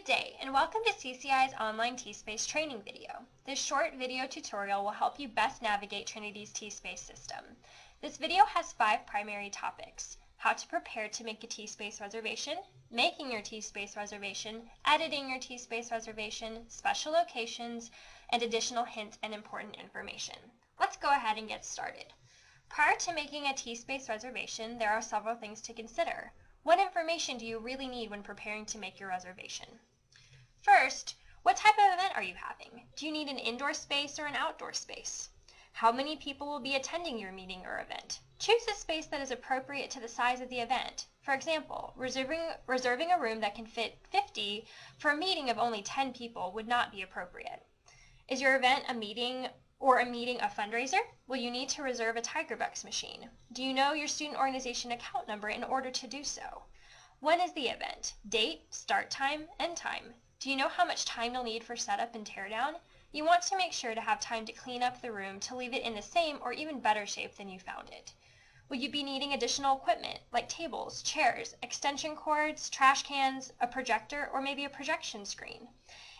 Good day, and welcome to CCI's online T-Space training video. This short video tutorial will help you best navigate Trinity's T-Space system. This video has 5 primary topics: how to prepare to make a T-Space reservation, making your T-Space reservation, editing your T-Space reservation, special locations, and additional hints and important information. Let's go ahead and get started. Prior to making a T-Space reservation, there are several things to consider. What information do you really need when preparing to make your reservation? First, what type of event are you having? Do you need an indoor space or an outdoor space? How many people will be attending your meeting or event? Choose a space that is appropriate to the size of the event. For example, reserving a room that can fit 50 for a meeting of only 10 people would not be appropriate. Is your event a meeting a fundraiser? Will you need to reserve a TigerBucks machine? Do you know your student organization account number in order to do so? When is the event? Date, start time, end time. Do you know how much time you'll need for setup and teardown? You want to make sure to have time to clean up the room to leave it in the same or even better shape than you found it. Will you be needing additional equipment like tables, chairs, extension cords, trash cans, a projector, or maybe a projection screen?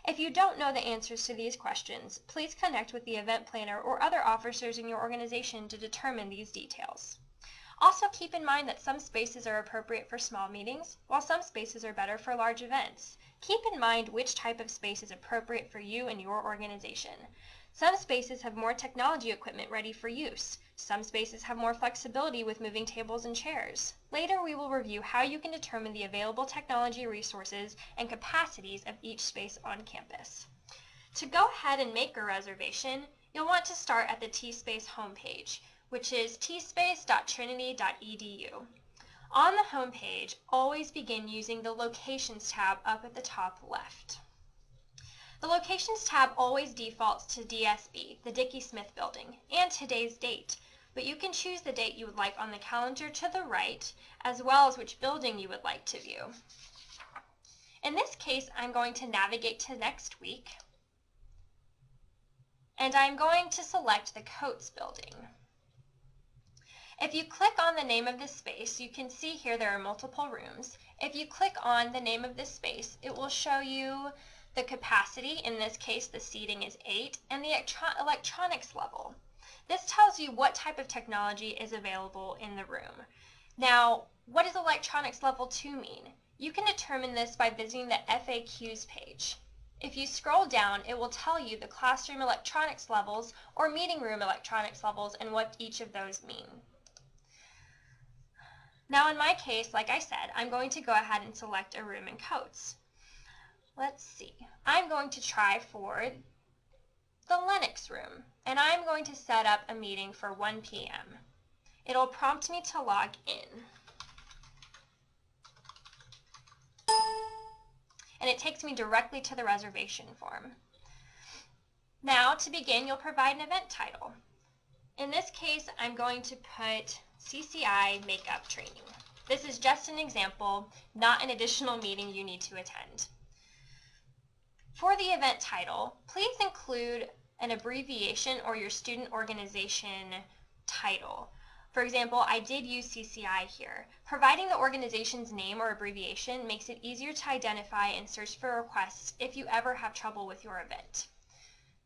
If you don't know the answers to these questions, please connect with the event planner or other officers in your organization to determine these details. Also keep in mind that some spaces are appropriate for small meetings, while some spaces are better for large events. Keep in mind which type of space is appropriate for you and your organization. Some spaces have more technology equipment ready for use. Some spaces have more flexibility with moving tables and chairs. Later, we will review how you can determine the available technology resources and capacities of each space on campus. To go ahead and make a reservation, you'll want to start at the T-Space homepage, which is tspace.trinity.edu. On the homepage, always begin using the Locations tab up at the top left. The Locations tab always defaults to DSB, the Dickey Smith Building, and today's date, but you can choose the date you would like on the calendar to the right, as well as which building you would like to view. In this case, I'm going to navigate to next week, and I'm going to select the Coates Building. If you click on the name of this space, you can see here there are multiple rooms. If you click on the name of this space, it will show you the capacity. In this case, the seating is 8, and the electronics level. This tells you what type of technology is available in the room. Now, what does electronics level 2 mean? You can determine this by visiting the FAQs page. If you scroll down, it will tell you the classroom electronics levels or meeting room electronics levels and what each of those mean. Now in my case, like I said, I'm going to go ahead and select a room in Coates. Let's see. I'm going to try for the Lennox room, and I'm going to set up a meeting for 1 p.m. It'll prompt me to log in. And it takes me directly to the reservation form. Now, to begin, you'll provide an event title. In this case, I'm going to put CCI Makeup Training. This is just an example, not an additional meeting you need to attend. For the event title, please include an abbreviation or your student organization title. For example, I did use CCI here. Providing the organization's name or abbreviation makes it easier to identify and search for requests if you ever have trouble with your event.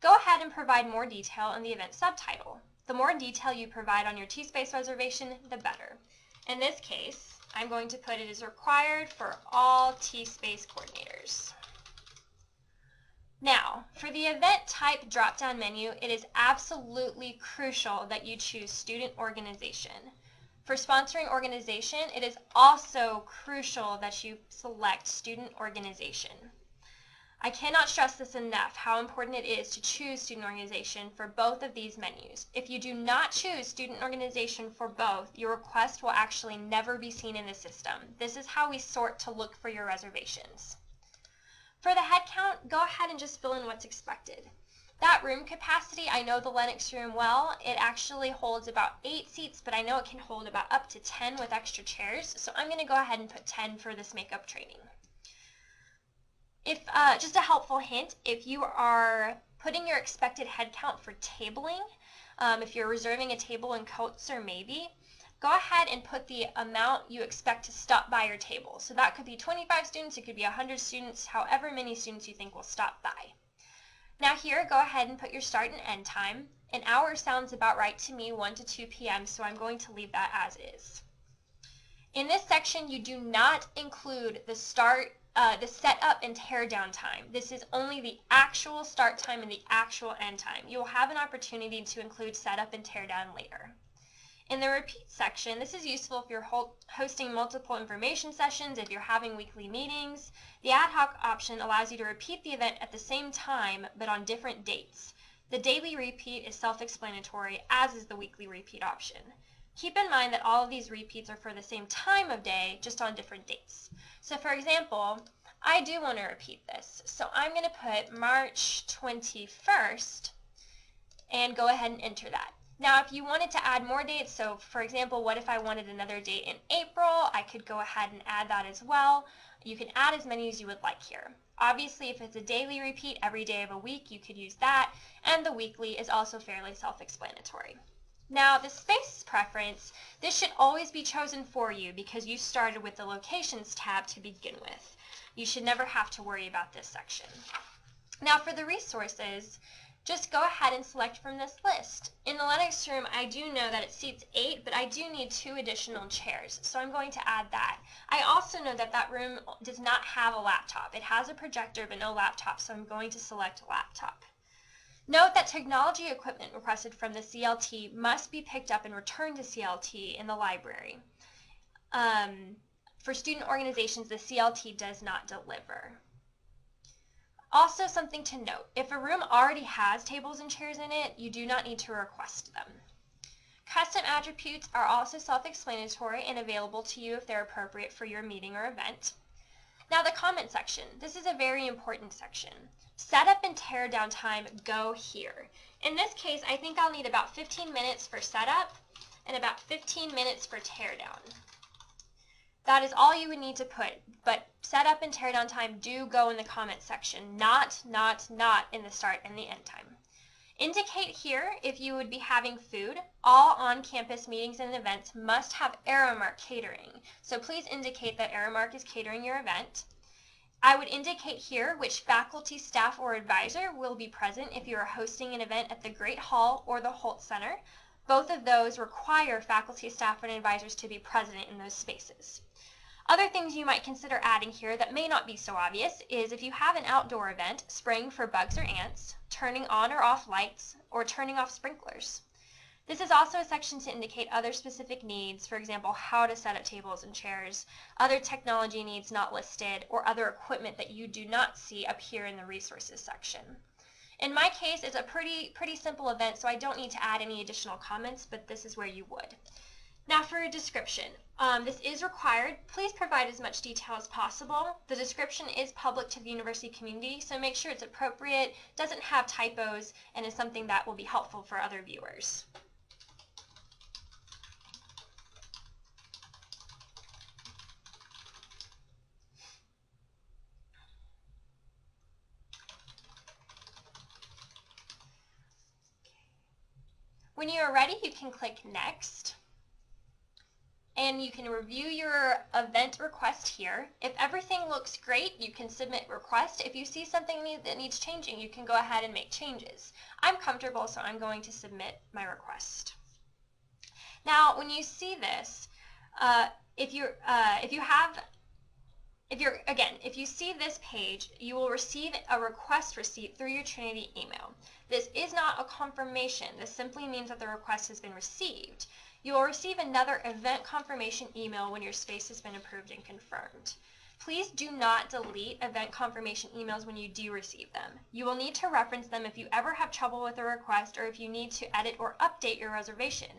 Go ahead and provide more detail in the event subtitle. The more detail you provide on your T-Space reservation, the better. In this case, I'm going to put it as required for all T-Space coordinators. Now, for the event type drop-down menu, it is absolutely crucial that you choose student organization. For sponsoring organization, it is also crucial that you select student organization. I cannot stress this enough, how important it is to choose student organization for both of these menus. If you do not choose student organization for both, your request will actually never be seen in the system. This is how we sort to look for your reservations. For the head count, go ahead and just fill in what's expected. That room capacity, I know the Lennox room well. It actually holds about 8 seats, but I know it can hold about up to 10 with extra chairs, so I'm going to go ahead and put 10 for this makeup training. If just a helpful hint, if you are putting your expected head count for tabling, if you're reserving a table in Coates or Mabee, go ahead and put the amount you expect to stop by your table. So that could be 25 students, it could be 100 students, however many students you think will stop by. Now here, go ahead and put your start and end time. An hour sounds about right to me, 1 to 2 p.m., so I'm going to leave that as is. In this section, you do not include the setup and tear down time. This is only the actual start time and the actual end time. You will have an opportunity to include setup and tear down later. In the repeat section, this is useful if you're hosting multiple information sessions, if you're having weekly meetings. The ad hoc option allows you to repeat the event at the same time, but on different dates. The daily repeat is self-explanatory, as is the weekly repeat option. Keep in mind that all of these repeats are for the same time of day, just on different dates. So for example, I do want to repeat this. So I'm going to put March 21st and go ahead and enter that. Now, if you wanted to add more dates, so for example, what if I wanted another date in April? I could go ahead and add that as well. You can add as many as you would like here. Obviously, if it's a daily repeat every day of a week, you could use that, and the weekly is also fairly self-explanatory. Now, the space preference, this should always be chosen for you because you started with the Locations tab to begin with. You should never have to worry about this section. Now, for the resources, just go ahead and select from this list. In the Lennox room, I do know that it seats 8, but I do need 2 additional chairs, so I'm going to add that. I also know that that room does not have a laptop. It has a projector, but no laptop, so I'm going to select laptop. Note that technology equipment requested from the CLT must be picked up and returned to CLT in the library. For student organizations, the CLT does not deliver. Also, something to note, if a room already has tables and chairs in it, you do not need to request them. Custom attributes are also self-explanatory and available to you if they're appropriate for your meeting or event. Now the comment section. This is a very important section. Setup and tear down time go here. In this case, I think I'll need about 15 minutes for setup and about 15 minutes for tear down. That is all you would need to put, but setup and tear down time do go in the comment section, not in the start and the end time. Indicate here if you would be having food. All on-campus meetings and events must have Aramark catering, so please indicate that Aramark is catering your event. I would indicate here which faculty, staff, or advisor will be present if you are hosting an event at the Great Hall or the Holt Center. Both of those require faculty, staff, and advisors to be present in those spaces. Other things you might consider adding here that may not be so obvious is if you have an outdoor event, spraying for bugs or ants, turning on or off lights, or turning off sprinklers. This is also a section to indicate other specific needs, for example, how to set up tables and chairs, other technology needs not listed, or other equipment that you do not see up here in the resources section. In my case, it's a pretty simple event, so I don't need to add any additional comments, but this is where you would. Now for a description. This is required. Please provide as much detail as possible. The description is public to the university community, so make sure it's appropriate, doesn't have typos, and is something that will be helpful for other viewers. When you are ready, you can click Next. And you can review your event request here. If everything looks great, you can submit request. If you see something that needs changing, you can go ahead and make changes. I'm comfortable, so I'm going to submit my request. Now, when you see this, if you see this page, you will receive a request receipt through your Trinity email. This is not a confirmation. This simply means that the request has been received. You will receive another event confirmation email when your space has been approved and confirmed. Please do not delete event confirmation emails when you do receive them. You will need to reference them if you ever have trouble with a request or if you need to edit or update your reservation,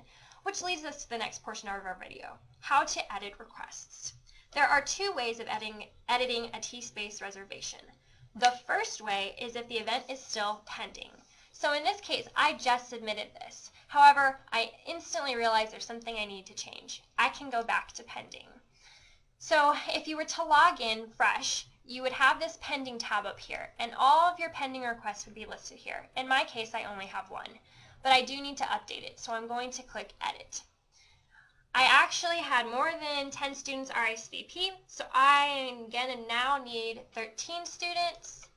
which leads us to the next portion of our video, how to edit requests. There are 2 ways of editing a T-Space reservation. The first way is if the event is still pending. So in this case, I just submitted this. However, I instantly realized there's something I need to change. I can go back to pending. So if you were to log in fresh, you would have this pending tab up here, and all of your pending requests would be listed here. In my case, I only have 1, but I do need to update it, so I'm going to click Edit. I actually had more than 10 students RSVP, so I'm going to now need 13 students.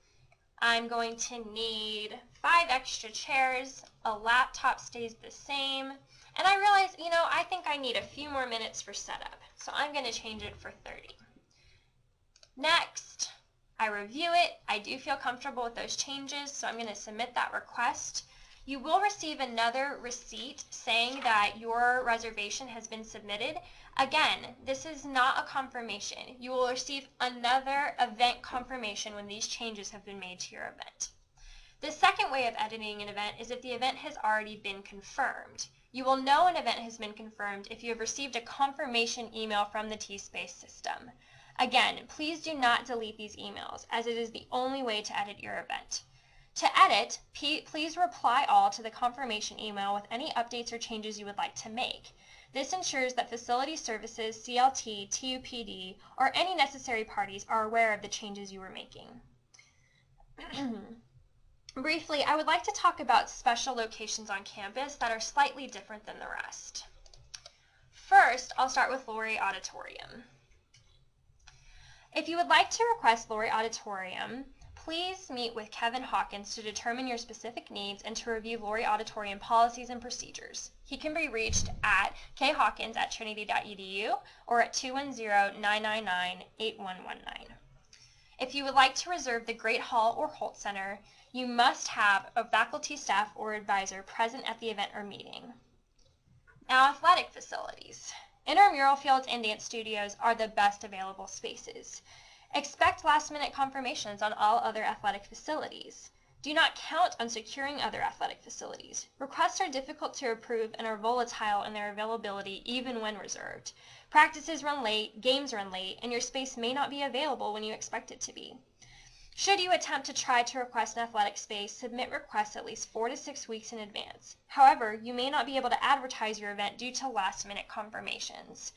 I'm going to need 5 extra chairs, a laptop stays the same, and I realized, I think I need a few more minutes for setup, so I'm going to change it for 30. Next, I review it. I do feel comfortable with those changes, so I'm going to submit that request. You will receive another receipt saying that your reservation has been submitted. Again, this is not a confirmation. You will receive another event confirmation when these changes have been made to your event. The second way of editing an event is if the event has already been confirmed. You will know an event has been confirmed if you have received a confirmation email from the T-Space system. Again, please do not delete these emails, as it is the only way to edit your event. To edit, please reply all to the confirmation email with any updates or changes you would like to make. This ensures that facility services, CLT, TUPD, or any necessary parties are aware of the changes you are making. Briefly, I would like to talk about special locations on campus that are slightly different than the rest. First, I'll start with Laurie Auditorium. If you would like to request Laurie Auditorium, please meet with Kevin Hawkins to determine your specific needs and to review Laurie Auditorium policies and procedures. He can be reached at khawkins@trinity.edu or at 210-999-8119. If you would like to reserve the Great Hall or Holt Center, you must have a faculty, staff, or advisor present at the event or meeting. Now, athletic facilities. Intramural fields and dance studios are the best available spaces. Expect last-minute confirmations on all other athletic facilities. Do not count on securing other athletic facilities. Requests are difficult to approve and are volatile in their availability even when reserved. Practices run late, games run late, and your space may not be available when you expect it to be. Should you attempt to try to request an athletic space, submit requests at least 4 to 6 weeks in advance. However, you may not be able to advertise your event due to last-minute confirmations.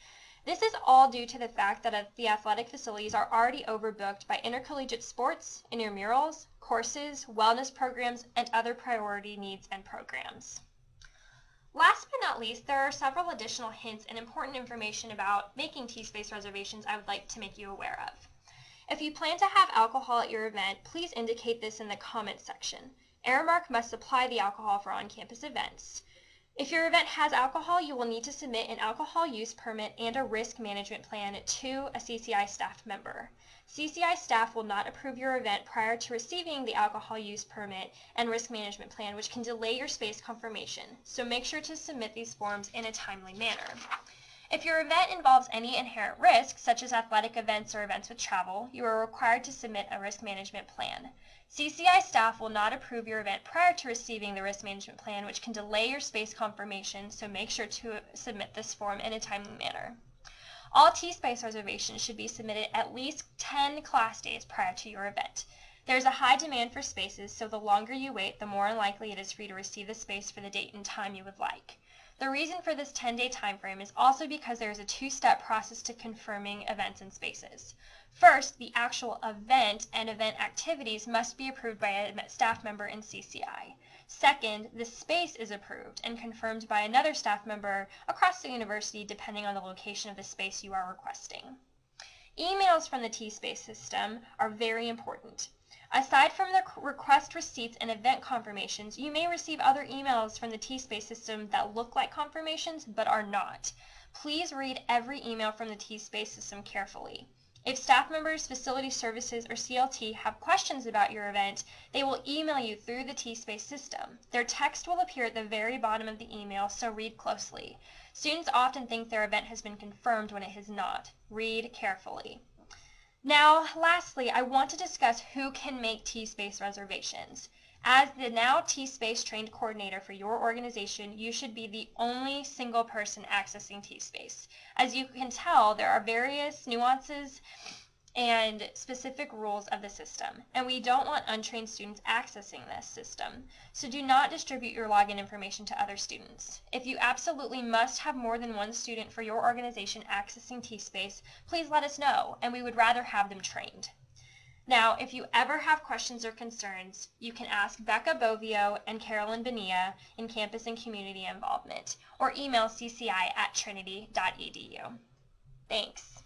This is all due to the fact that the athletic facilities are already overbooked by intercollegiate sports, intramurals, courses, wellness programs, and other priority needs and programs. Last but not least, there are several additional hints and important information about making T-Space reservations I would like to make you aware of. If you plan to have alcohol at your event, please indicate this in the comments section. Aramark must supply the alcohol for on-campus events. If your event has alcohol, you will need to submit an alcohol use permit and a risk management plan to a CCI staff member. CCI staff will not approve your event prior to receiving the alcohol use permit and risk management plan, which can delay your space confirmation, so make sure to submit these forms in a timely manner. If your event involves any inherent risk, such as athletic events or events with travel, you are required to submit a risk management plan. CCI staff will not approve your event prior to receiving the risk management plan, which can delay your space confirmation, so make sure to submit this form in a timely manner. All T-Space reservations should be submitted at least 10 class days prior to your event. There's a high demand for spaces, so the longer you wait, the more unlikely it is for you to receive the space for the date and time you would like. The reason for this 10-day time frame is also because there is a two-step process to confirming events and spaces. First, the actual event and event activities must be approved by a staff member in CCI. Second, the space is approved and confirmed by another staff member across the university depending on the location of the space you are requesting. Emails from the T-Space system are very important. Aside from the request receipts and event confirmations, you may receive other emails from the T-Space system that look like confirmations but are not. Please read every email from the T-Space system carefully. If staff members, facility services, or CLT have questions about your event, they will email you through the T-Space system. Their text will appear at the very bottom of the email, so read closely. Students often think their event has been confirmed when it has not. Read carefully. Now, lastly, I want to discuss who can make T-Space reservations. As the now T-Space trained coordinator for your organization, you should be the only single person accessing T-Space. As you can tell, there are various nuances and specific rules of the system, and we don't want untrained students accessing this system, so do not distribute your login information to other students. If you absolutely must have more than one student for your organization accessing T-Space, please let us know, and we would rather have them trained. Now, if you ever have questions or concerns, you can ask Becca Bovio and Carolyn Bonilla in Campus and Community Involvement, or email cci@trinity.edu. Thanks.